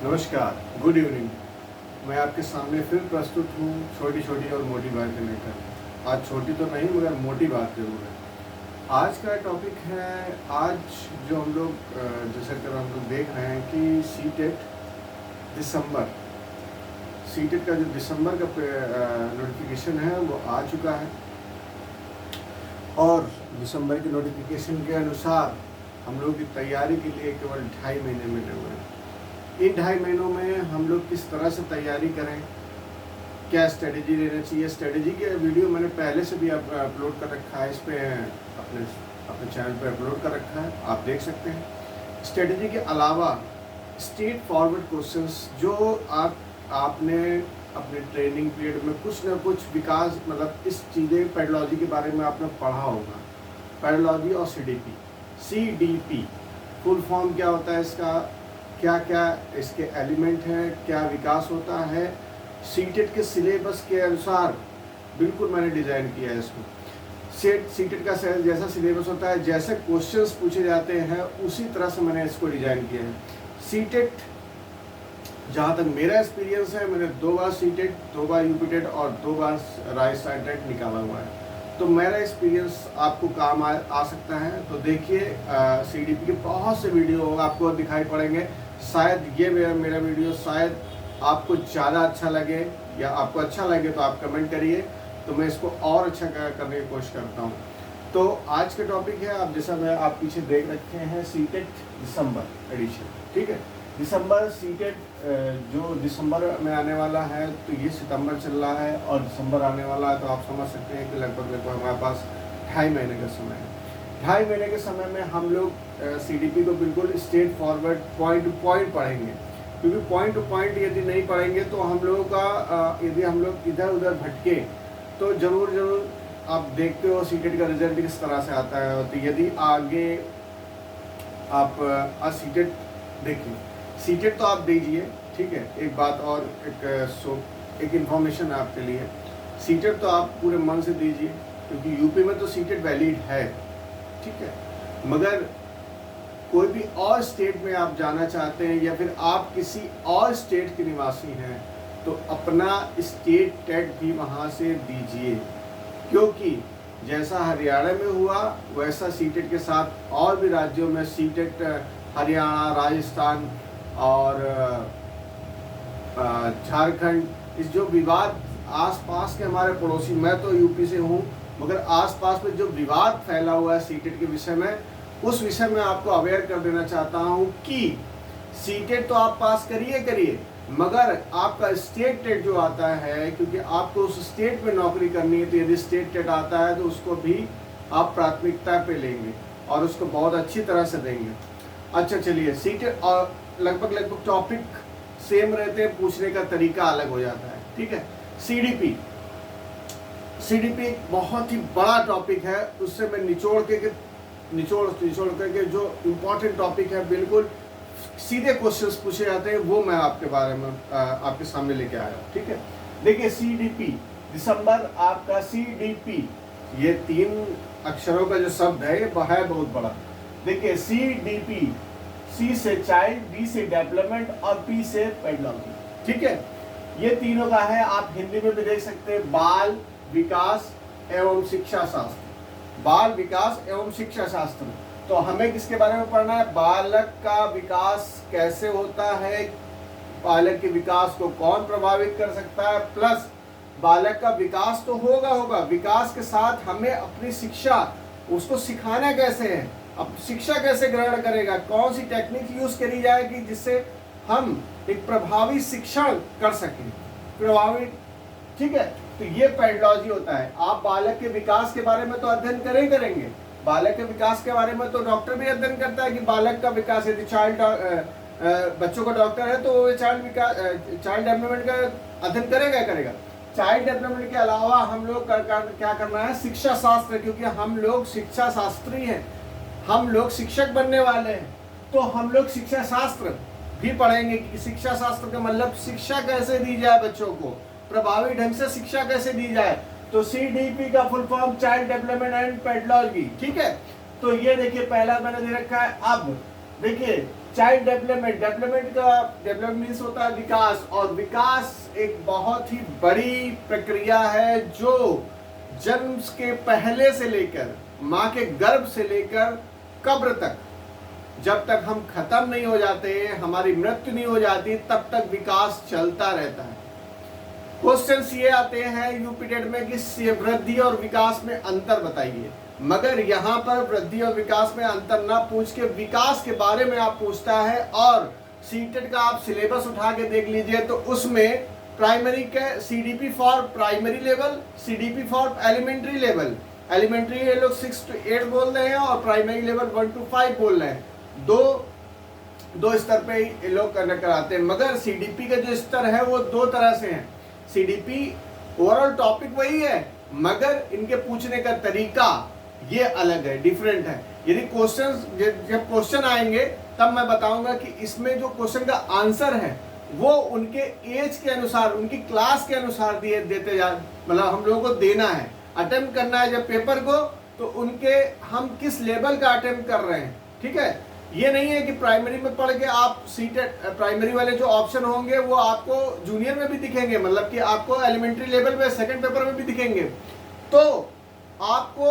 नमस्कार, good evening. मैं आपके सामने फिर प्रस्तुत हूँ छोटी छोटी और मोटी बातें लेकर। आज छोटी तो नहीं मगर मोटी बात जरूर है। आज का टॉपिक है, आज जो हम लोग जैसे कि हम लोग देख रहे हैं कि सीटेट का जो दिसंबर का नोटिफिकेशन है वो आ चुका है। और दिसंबर की नोटिफिकेशन के अनुसार हम लोग की तैयारी के लिए केवल 2.5 महीने मिले हुए हैं। इन 2.5 महीनों में हम लोग किस तरह से तैयारी करें, क्या स्ट्रेटजी लेना चाहिए। स्ट्रेटजी के वीडियो मैंने पहले से भी अपलोड कर रखा है, इस पे अपने चैनल पे अपलोड कर रखा है, आप देख सकते हैं। स्ट्रेटजी के अलावा स्ट्रेट फॉरवर्ड क्वेश्चंस जो आपने अपने ट्रेनिंग पीरियड में कुछ ना कुछ विकास, मतलब इस चीज़ें पेडोलॉजी के बारे में आपने पढ़ा होगा। पेडोलॉजी और CDP फुल फॉर्म क्या होता है इसका, क्या क्या इसके एलिमेंट हैं, क्या विकास होता है। सीटेट के सिलेबस के अनुसार बिल्कुल मैंने डिज़ाइन किया है इसको। सीटेट का जैसा सिलेबस होता है, जैसे क्वेश्चंस पूछे जाते हैं उसी तरह से मैंने इसको डिज़ाइन किया है। सीटेट, जहाँ तक मेरा एक्सपीरियंस है, मैंने 2 बार सीटेट, 2 बार यूपीटेट और 2 बार राजस्थान टेट निकाला हुआ है। तो मेरा एक्सपीरियंस आपको काम आ सकता है। तो देखिए, CDP के बहुत से वीडियो आपको दिखाई पड़ेंगे। शायद ये मेरा वीडियो शायद आपको ज़्यादा अच्छा लगे, या आपको अच्छा लगे तो आप कमेंट करिए, तो मैं इसको और अच्छा करने की कोशिश करता हूँ। तो आज का टॉपिक है, आप जैसा मैं आप पीछे देख रखे हैं, सीटेट दिसंबर एडिशन। ठीक है, दिसंबर सीटेट जो दिसंबर में आने वाला है, तो ये सितंबर चल रहा है और दिसंबर आने वाला है, तो आप समझ सकते हैं कि लगभग हमारे पास 2.5 महीने का समय है। 2.5 महीने के समय में हम लोग CDP को बिल्कुल straight forward point two point पढ़ेंगे, क्योंकि पॉइंट टू पॉइंट यदि नहीं पढ़ेंगे तो हम लोगों का यदि हम लोग इधर उधर भटके तो ज़रूर आप देखते हो सीटेट का रिजल्ट किस तरह से आता है। तो यदि आगे आप सीटेट देखिए, सीटेट तो आप दीजिए, ठीक है। एक बात और, एक इन्फॉर्मेशन आपके लिए, सीटेट तो आप पूरे मन से दीजिए, क्योंकि यूपी में तो सीटेट वैलिड है, ठीक है। मगर कोई भी और स्टेट में आप जाना चाहते हैं या फिर आप किसी और स्टेट के निवासी हैं, तो अपना स्टेट टेट भी वहाँ से दीजिए, क्योंकि जैसा हरियाणा में हुआ वैसा सीटेट के साथ और भी राज्यों में सीटेट, हरियाणा, राजस्थान और झारखंड, इस जो विवाद आसपास के हमारे पड़ोसी, मैं तो यूपी से हूँ, मगर आसपास में जो विवाद फैला हुआ है सीटेट के विषय में, उस विषय में आपको अवेयर कर देना चाहता हूँ कि सीटेट तो आप पास करिए, मगर आपका स्टेट टेट जो आता है, क्योंकि आपको उस स्टेट में नौकरी करनी है, तो यदि स्टेट टेट आता है तो उसको भी आप प्राथमिकता पे लेंगे और उसको बहुत अच्छी तरह से देंगे। अच्छा चलिए, सीटेट और लगभग टॉपिक सेम रहते हैं, पूछने का तरीका अलग हो जाता है, ठीक है। CDP एक बहुत ही बड़ा टॉपिक है, उससे मैं निचोड़ करके जो इम्पोर्टेंट टॉपिक है, बिल्कुल सीधे क्वेश्चंस पूछे जाते हैं, वो मैं आपके बारे में आपके सामने लेके आया हूँ, ठीक है। देखिए, CDP दिसंबर, आपका CDP, ये 3 अक्षरों का जो शब्द है ये है बहुत बड़ा। देखिए, CDP, C से चाइल्ड, D से डेवलपमेंट और P से पेडोलॉजी, ठीक है। ये तीनों का है, आप हिंदी में भी देख सकते हैं, बाल विकास एवं शिक्षा शास्त्र। बाल विकास एवं शिक्षा शास्त्र। तो हमें किसके बारे में पढ़ना है? बालक का विकास कैसे होता है, बालक के विकास को कौन प्रभावित कर सकता है, प्लस बालक का विकास तो होगा, विकास के साथ हमें अपनी शिक्षा, उसको सिखाना कैसे है, अब शिक्षा कैसे ग्रहण करेगा, कौन सी टेक्निक यूज करी जाएगी जिससे हम एक प्रभावी शिक्षण कर सकें, प्रभावी, ठीक है। तो ये पेडोलॉजी होता है। आप बालक के विकास के बारे में तो अध्ययन करेंगे, बालक के विकास के बारे में तो डॉक्टर भी अध्ययन करता है कि बालक का विकास, यदि बच्चों का डॉक्टर है तो वो चाइल्ड डेवलपमेंट का अध्ययन करेगा। चाइल्ड डेवलपमेंट के अलावा हम लोग क्या करना है, शिक्षा शास्त्र, क्योंकि हम लोग शिक्षा शास्त्री हैं, हम लोग शिक्षक बनने वाले हैं, तो हम लोग शिक्षा शास्त्र भी पढ़ेंगे कि शिक्षा शास्त्र का मतलब शिक्षा कैसे दी जाए, बच्चों को प्रभावी ढंग से शिक्षा कैसे दी जाए। तो CDP का full form child development and pedology, ठीक है। तो ये देखिए, पहला मैंने दे रखा है। अब देखिए, चाइल्ड डेवलपमेंट, डेवलपमेंट मीन्स होता है विकास, और विकास एक बहुत ही बड़ी प्रक्रिया है जो जन्म के पहले से लेकर, माँ के गर्भ से लेकर कब्र तक, जब तक हम खत्म नहीं हो जाते, हमारी मृत्यु नहीं हो जाती, तब तक विकास चलता रहता है। क्वेश्चंस ये आते हैं यूपीटेट में कि वृद्धि और विकास में अंतर बताइए, मगर यहाँ पर वृद्धि और विकास में अंतर ना पूछ के विकास के बारे में आप पूछता है। और सीटेट का आप सिलेबस उठा के देख लीजिए तो उसमें प्राइमरी के CDP for primary level, CDP for elementary level, elementary ये लोग 6 to 8 बोल रहे हैं और प्राइमरी लेवल 1 to 5 बोल रहे हैं। दो स्तर पे ये लोग कराते हैं, मगर सीडीपी के जो स्तर है वो दो तरह से हैं। सीडीपी ओवरऑल टॉपिक वही है, मगर इनके पूछने का तरीका ये अलग है, डिफरेंट है। यदि जब क्वेश्चन आएंगे तब मैं बताऊंगा कि इसमें जो क्वेश्चन का आंसर है वो उनके एज के अनुसार, उनकी क्लास के अनुसार देते जा, मतलब हम लोगों को देना है, अटेम्प्ट करना है जब पेपर को, तो उनके हम किस लेवल का अटेम्प्ट कर रहे हैं। ठीक है, ये नहीं है कि प्राइमरी में पढ़ के आप सीटेट प्राइमरी वाले जो ऑप्शन होंगे वो आपको जूनियर में भी दिखेंगे, मतलब कि आपको एलिमेंट्री लेवल में सेकंड पेपर में भी दिखेंगे। तो आपको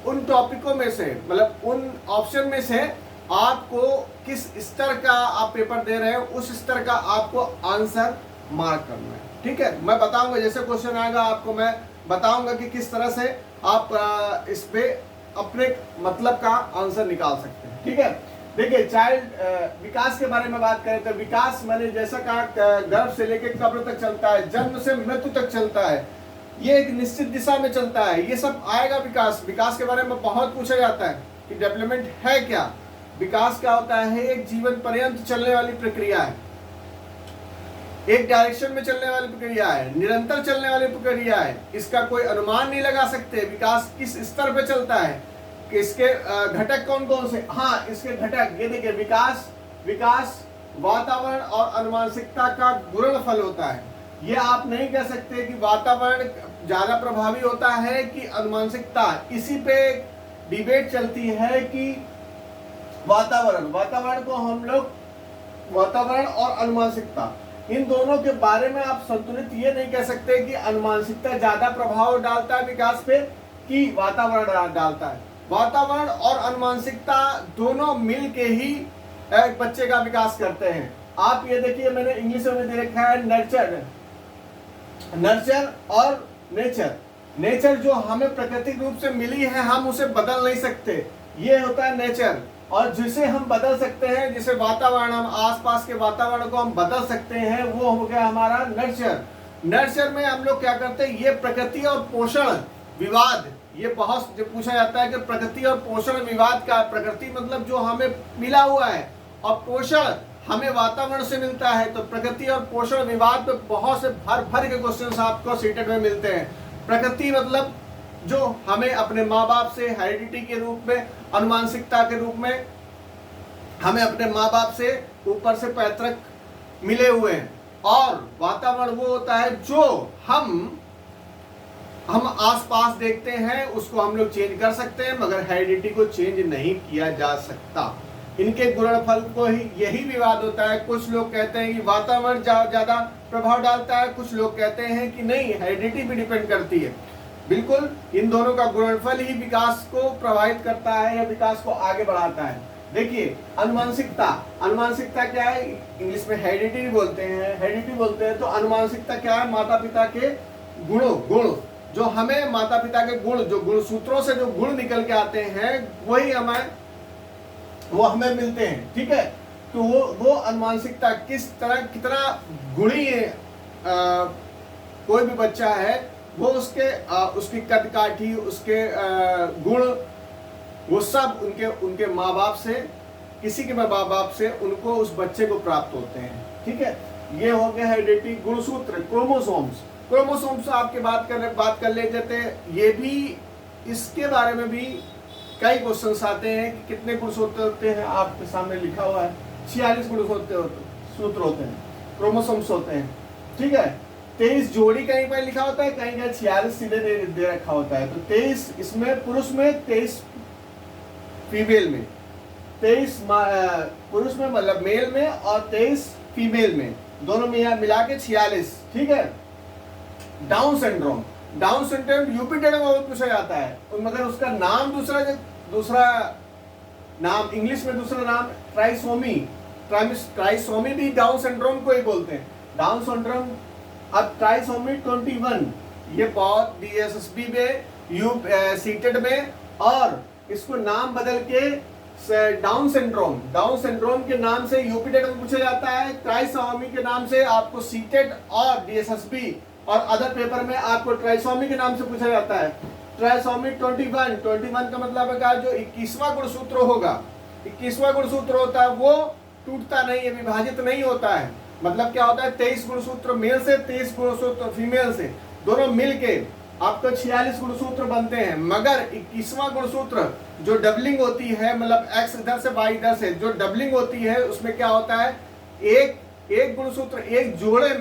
उन टॉपिकों में से, मतलब उन ऑप्शन में से आपको किस स्तर का आप पेपर दे रहे हैं उस स्तर का आपको आंसर मार्क करना है। ठीक है, मैं बताऊंगा जैसे क्वेश्चन आएगा आपको मैं बताऊंगा कि किस तरह से आप इस पे अपने मतलब का आंसर निकाल सकते हैं। ठीक है, देखिए चाइल्ड विकास के बारे में बात करें तो विकास मैंने जैसा कहा गर्भ से लेकर कब्र तक चलता है, जन्म से मृत्यु तक चलता है, ये एक निश्चित दिशा में चलता है, ये सब आएगा। विकास के बारे में बहुत पूछा जाता है कि डेवलपमेंट है क्या, विकास क्या होता है। एक जीवन पर्यंत चलने वाली प्रक्रिया है, एक डायरेक्शन में चलने वाली प्रक्रिया है, निरंतर चलने वाली प्रक्रिया है, इसका कोई अनुमान नहीं लगा सकते विकास किस स्तर पे चलता है, कि इसके घटक कौन कौन से। हाँ, इसके घटक ये देखिए, विकास वातावरण और अनुवांशिकता का गुणनफल होता है। ये आप नहीं कह सकते कि वातावरण ज्यादा प्रभावी होता है कि अनुवांशिकता, इसी पे डिबेट चलती है कि वातावरण को हम लोग, वातावरण और अनुवांशिकता इन दोनों के बारे में आप संतुलित ये नहीं कह सकते कि अनुवांशिकता ज्यादा प्रभाव डालता है विकास पे कि वातावरण डालता है। वातावरण और अनुवांशिकता दोनों मिल के ही एक बच्चे का विकास करते हैं। आप ये देखिए, मैंने इंग्लिश में दे रखा है नर्चर और नेचर जो हमें प्राकृतिक रूप से मिली है, हम उसे बदल नहीं सकते, ये होता है नेचर। और जिसे हम बदल सकते हैं, जिसे वातावरण, हम आसपास के वातावरण को हम बदल सकते हैं, वो हो गया हमारा नर्चर में हम लोग क्या करते हैं, ये प्रकृति और पोषण विवाद, ये बहुत जो पूछा जाता है कि प्रकृति और पोषण विवाद का, प्रकृति मतलब जो हमें मिला हुआ है और पोषण हमें वातावरण से मिलता है, तो प्रकृति और पोषण विवाद पे बहुत से भर के क्वेश्चंस आपको सीटेट में मिलते हैं। प्रकृति मतलब जो हमें अपने माँ बाप से हेरिडिटी के रूप में, अनुवांशिकता के रूप में हमें अपने माँ बाप से ऊपर से पैतृक मिले हुए हैं, और वातावरण वो होता है जो हम आसपास देखते हैं, उसको हम लोग चेंज कर सकते हैं, मगर हेरिडिटी को चेंज नहीं किया जा सकता। इनके गुणनफल को ही यही विवाद होता है। कुछ लोग कहते हैं कि वातावरण ज्यादा प्रभाव डालता है, कुछ लोग कहते हैं कि नहीं, हेरिडिटी भी डिपेंड करती है। बिल्कुल, इन दोनों का गुणनफल ही विकास को प्रभावित करता है या विकास को आगे बढ़ाता है। देखिए, अनुवांशिकता क्या है, इंग्लिश में हेरिडिटी बोलते हैं, तो अनुवांशिकता क्या है, माता पिता के गुण जो हमें माता पिता के गुण, जो गुण सूत्रों से जो गुण निकल के आते हैं, वही वो हमें मिलते हैं। ठीक है, तो वो अनुवांशिकता कितना गुणी है, कोई भी बच्चा है वो उसकी कद काठी, उसके गुण, वो सब उनके माँ बाप से, किसी के माँ बाप से उनको, उस बच्चे को प्राप्त होते हैं। ठीक है, ये हो गया हेरिडिटी। गुणसूत्र, क्रोमोसोम्स आपके बात कर लेते थे, ये भी, इसके बारे में भी कई क्वेश्चंस आते हैं कि कितने गुणसूत्र होते हैं। आपके सामने लिखा हुआ है 46 गुणसूत्र होते हैं, क्रोमोसोम्स होते हैं। ठीक है, 23 जोड़ी कहीं पर लिखा होता है, कहीं 46 सीधे दे रखा होता है। तो 23 इसमें पुरुष में, 23 फीमेल में, 23 पुरुष में मतलब मेल में और 23 फीमेल में, दोनों में मिला के 46। ठीक है। Down syndrome, down syndrome UP data में बहुत पूछा जाता है, मगर उसका नाम दूसरा नाम, इंग्लिश में दूसरा नाम ट्राइसोमी भी डाउन सिंड्रोम को ही बोलते हैं। डाउन सिंड्रोम अब ट्राइसोमी 21 ये बहुत DSSB में सीटेड में, और इसको नाम बदल के डाउन सिंड्रोम के नाम से यूपी डेटा में पूछा जाता है। ट्राइसोमी के नाम से आपको सीटेड और DSSB और अदर पेपर में आपको ट्राइसोमी के नाम से पूछा जाता है। ट्राइसोमी 21 का मतलब है कि जो 21वां गुणसूत्र होगा, 21वां गुणसूत्र होता है वो टूटता नहीं है, विभाजित नहीं होता है। मतलब क्या होता है, 23 गुणसूत्र मेल से 23 गुणसूत्र फीमेल से, दोनों मिलके आपको 46 गुणसूत्र बनते हैं। मगर 21वां गुणसूत्र जो डबलिंग होती है, मतलब x इधर से y इधर से जो डबलिंग होती है, उसमें क्या होता है, एक गुणसूत्र एक जोड़े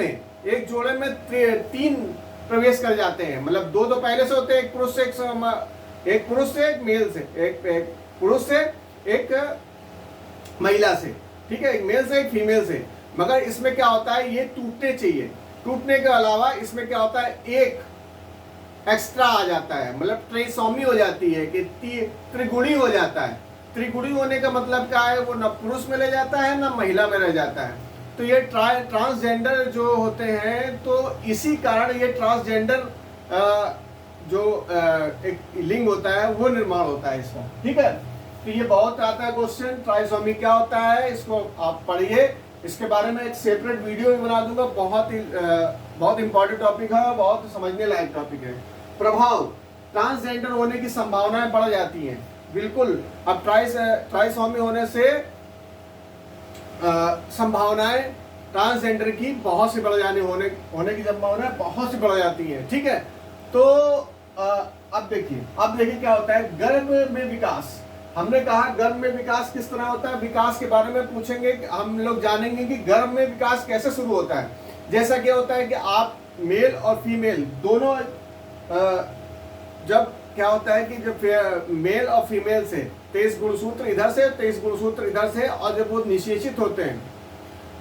में 3 प्रवेश कर जाते हैं। मतलब दो पहले से होते हैं, एक पुरुष से एक मेल से, एक पुरुष से एक महिला से, ठीक है, एक मेल से एक फीमेल से। मगर इसमें क्या होता है, ये टूटने चाहिए। टूटने के अलावा इसमें क्या होता है, एक एक्स्ट्रा आ जाता है, मतलब ट्राइसोमी हो जाती है कि त्रिगुणी हो जाता है। त्रिगुणी होने का मतलब क्या है, वो न पुरुष में रह जाता है न महिला में रह जाता है। तो ये ट्रांसजेंडर जो होते हैं, तो इसी कारण ये ट्रांसजेंडर जो एक लिंग होता है वो निर्माण होता है इसका। ठीक है, तो ये बहुत आता है क्वेश्चन, ट्राइसोमी क्या होता है, इसको आप पढ़िए। इसके बारे में एक सेपरेट वीडियो भी बना दूंगा, बहुत इंपॉर्टेंट टॉपिक है, बहुत समझने लायक टॉपिक है। प्रभाव, ट्रांसजेंडर होने की संभावनाएं बढ़ जाती हैं, बिल्कुल। अब ट्राइसोमी होने से संभावनाएं ट्रांसजेंडर की बहुत सी बढ़ जाने होने की संभावनाएं बहुत सी बढ़ जाती हैं। ठीक है, तो अब देखिए क्या होता है गर्भ में विकास। हमने कहा गर्भ में विकास किस तरह होता है, विकास के बारे में पूछेंगे। हम लोग जानेंगे कि गर्भ में विकास कैसे शुरू होता है। जैसा क्या होता है कि आप मेल और फीमेल दोनों, जब क्या होता है कि जब मेल और फीमेल से 23 गुणसूत्र इधर से 23 गुणसूत्र इधर से, और जब वो निषेचित होते हैं,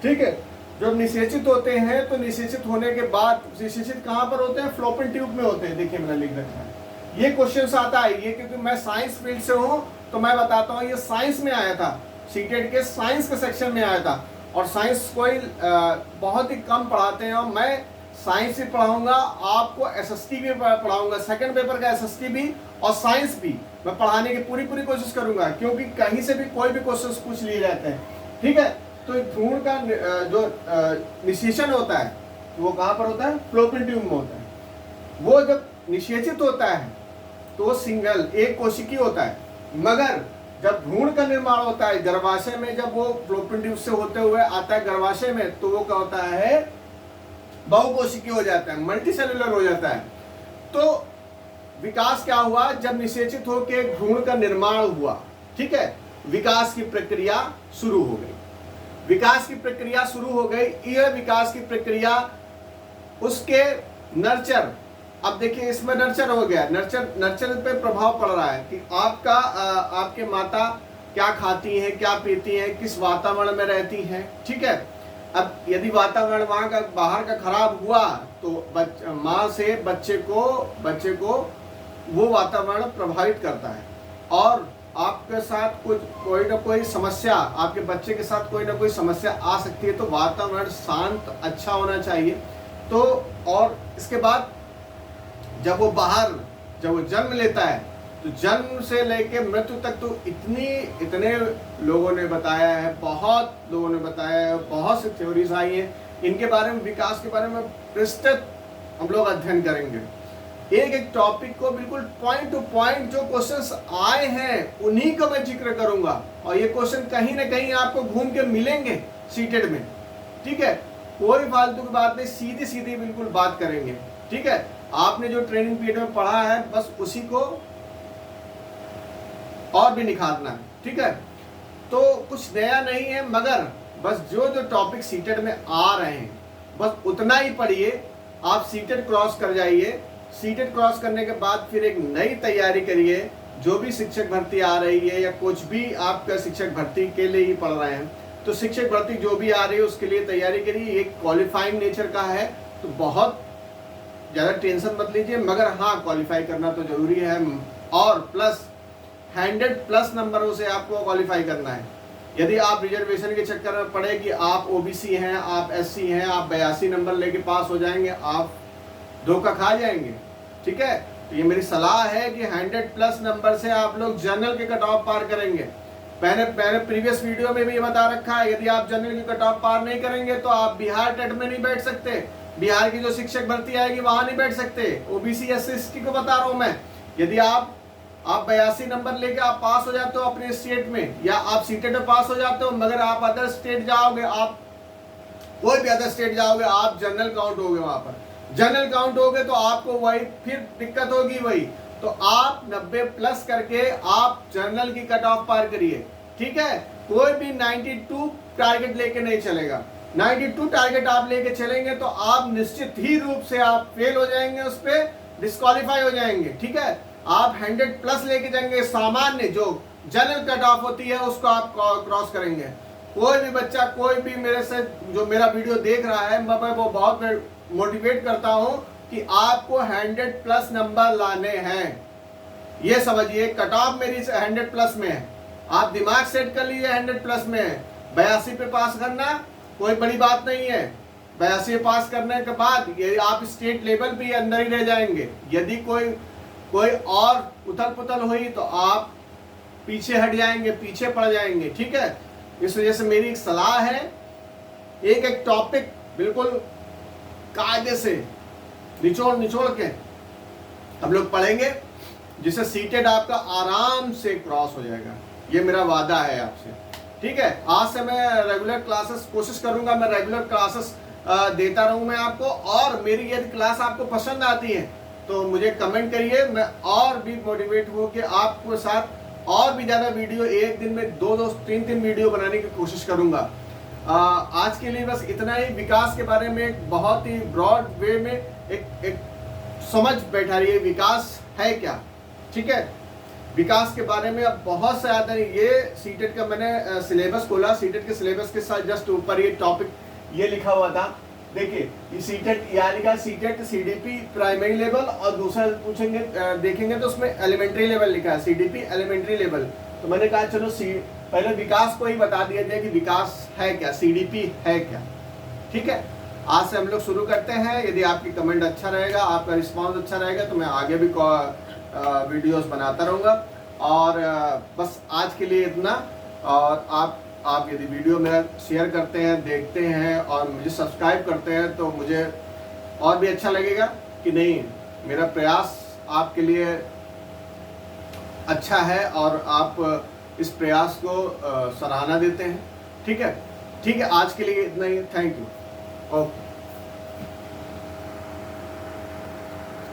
ठीक है, जब निषेचित होते हैं तो निषेचित होने के बाद, निषेचित कहाँ पर होते हैं, फ्लोपियन ट्यूब में होते हैं। देखिए मैंने लिख रखा है, ये क्वेश्चन आता है, ये क्योंकि मैं साइंस फील्ड से हूँ तो मैं बताता हूँ, ये साइंस में आया था, सीटेट के साइंस के सेक्शन में आया था। और साइंस कोई बहुत ही कम पढ़ाते हैं, और मैं साइंस भी पढ़ाऊंगा, आपको SST भी पढ़ाऊंगा, सेकंड पेपर का SST भी और साइंस भी मैं पढ़ाने की पूरी कोशिश करूंगा, क्योंकि कहीं से भी कोई भी क्वेश्चन पूछ लिए जाते हैं। ठीक है, तो भ्रूण का जो निषेचन होता है वो कहाँ पर होता है, फ्लोपियन ट्यूब में होता है। वो जब निषेचित होता है तो सिंगल एक कोशिकी होता है, मगर जब भ्रूण का निर्माण होता है गर्भाशय में, जब वो फ्लोपियन ट्यूब से होते हुए आता है गर्भाशय में, तो वो क्या होता है, बहुकोशिकीय हो जाता है, मल्टीसेलुलर हो जाता है। तो विकास क्या हुआ, जब निषेचित होकर भ्रूण का निर्माण हुआ, ठीक है, विकास की प्रक्रिया शुरू हो गई। विकास की प्रक्रिया शुरू हो गई। यह विकास की प्रक्रिया उसके नर्चर, अब देखिए इसमें नर्चर हो गया, नर्चर पे प्रभाव पड़ रहा है कि आपके माता क्या खाती हैं, क्या पीती हैं, किस वातावरण में रहती हैं। ठीक है, अब यदि वातावरण वहाँ का बाहर का खराब हुआ तो माँ से बच्चे को वो वातावरण प्रभावित करता है, और आपके साथ कोई ना कोई समस्या, आपके बच्चे के साथ कोई ना कोई समस्या आ सकती है। तो वातावरण शांत अच्छा होना चाहिए। तो और इसके बाद जब वो जन्म लेता है, तो जन्म से लेके मृत्यु तक, तो इतने लोगों ने बताया है, बहुत लोगों ने बताया है, बहुत सी थ्योरीज आई हैं, इनके बारे में, विकास के बारे में विस्तृत हम लोग अध्ययन करेंगे। एक टॉपिक को बिल्कुल पॉइंट टू पॉइंट जो क्वेश्चंस आए हैं उन्हीं का मैं जिक्र करूंगा, और ये क्वेश्चन कहीं ना कहीं आपको घूम के मिलेंगे सीटेट में। ठीक है, कोई फालतू की बात नहीं, सीधी सीधी बिल्कुल बात करेंगे। ठीक है, आपने जो ट्रेनिंग पीरियड में पढ़ा है बस उसी को और भी निखारना है। ठीक है, तो कुछ नया नहीं है, मगर बस जो टॉपिक सीटेट में आ रहे हैं बस उतना ही पढ़िए। आप सीटेट क्रॉस कर जाइए, सीटेट क्रॉस करने के बाद फिर एक नई तैयारी करिए, जो भी शिक्षक भर्ती आ रही है या कुछ भी आपका शिक्षक भर्ती के लिए ही पढ़ रहे हैं, तो शिक्षक भर्ती जो भी आ रही है उसके लिए तैयारी करिए। एक क्वालिफाइंग नेचर का है तो बहुत ज़्यादा टेंशन मत लीजिए, मगर हाँ क्वालिफाई करना तो जरूरी है और प्लस 100+ नंबरों से आपको क्वालिफाई करना है। यदि आप रिजर्वेशन के चक्कर में पड़े कि आप ओबीसी हैं, आप एससी हैं, आप 82 नंबर लेके पास हो जाएंगे, आप धोखा खा जाएंगे। ठीक है, तो ये मेरी सलाह है कि 100+ नंबर से आप लोग जनरल के कट ऑफ पार करेंगे। मैंने प्रीवियस वीडियो में भी ये बता रखा है, यदि आप जनरल की कट ऑफ पार नहीं करेंगे तो आप बिहार टेट में नहीं बैठ सकते, बिहार की जो शिक्षक भर्ती आएगी वहां नहीं बैठ सकते। ओबीसी एससी को बता रहा हूं मैं। यदि आप 82 नंबर लेके आप पास हो जाते हो अपने स्टेट में, या आप सीटेट में पास हो जाते हो, मगर आप अदर स्टेट जाओगे, आप कोई भी अदर स्टेट जाओगे, आप जनरल काउंट होगे। वहां पर जनरल काउंट होगे तो आपको वही फिर दिक्कत होगी वही। तो आप 90+ करके आप जनरल की कट ऑफ पार करिए। ठीक है, कोई भी 92 टारगेट लेके नहीं चलेगा। 92 टारगेट आप लेके चलेंगे तो आप निश्चित ही रूप से आप फेल हो जाएंगे, उस पर डिस्क्वालीफाई हो जाएंगे। ठीक है, आप 100+ लेके जाएंगे, सामान्य जो जनरल कट ऑफ होती है उसको आप क्रॉस करेंगे। कोई भी बच्चा, कोई भी मेरे से जो मेरा वीडियो देख रहा है, मैं वो बहुत मोटिवेट करता हूं कि आपको 100+ नंबर लाने हैं। ये समझिए कट ऑफ मेरी 100+ में है, आप दिमाग सेट कर लीजिए 100+ में है। 82 पे पास करना कोई बड़ी बात नहीं है। 82 पास करने के बाद ये आप स्टेट लेवल भी अंदर ही रह जाएंगे। यदि कोई और उथल पुथल हुई तो आप पीछे हट जाएंगे, पीछे पड़ जाएंगे। ठीक है, इस वजह से मेरी एक सलाह है, एक टॉपिक बिल्कुल कायदे से निचोड़ के हम लोग पढ़ेंगे, जिससे सीटेड आपका आराम से क्रॉस हो जाएगा। ये मेरा वादा है आपसे। ठीक है, आज से मैं रेगुलर क्लासेस कोशिश करूंगा, मैं रेगुलर क्लासेस देता रहूं मैं आपको। और मेरी यदि क्लास आपको पसंद आती है तो मुझे कमेंट करिए, मैं और भी मोटिवेट हूँ कि आपके साथ और भी ज़्यादा वीडियो, एक दिन में 2-2, 3-3 वीडियो बनाने की कोशिश करूँगा। आज के लिए बस इतना ही। विकास के बारे में एक बहुत ही ब्रॉड वे में एक समझ बैठा रही है, विकास है क्या। ठीक है, विकास के बारे में अब बहुत से ज़्यादा ये सीटेट का मैंने सिलेबस खोला, सीटेट के सिलेबस के साथ जस्ट ऊपर ये टॉपिक ये लिखा हुआ था। देखिए ये सीटेट यानी का सीटेट सीडीपी प्राइमरी लेवल, और दूसरा पूछेंगे देखेंगे तो उसमें एलिमेंट्री लेवल लिखा है, सीडीपी एलिमेंट्री लेवल। तो मैंने कहा चलो पहले विकास को ही बता दिया जाए कि विकास है क्या, सीडीपी है क्या। ठीक है, आज से हम लोग शुरू करते हैं। यदि आपकी कमेंट अच्छा रहेगा, आपका रिस्पॉन्स अच्छा रहेगा, तो मैं आगे भी वीडियोस बनाता रहूँगा। और बस आज के लिए इतना। और आप यदि वीडियो मेरा शेयर करते हैं, देखते हैं और मुझे सब्सक्राइब करते हैं तो मुझे और भी अच्छा लगेगा कि नहीं, मेरा प्रयास आपके लिए अच्छा है और आप इस प्रयास को सराहना देते हैं। ठीक है, आज के लिए इतना ही। Thank you. ओके।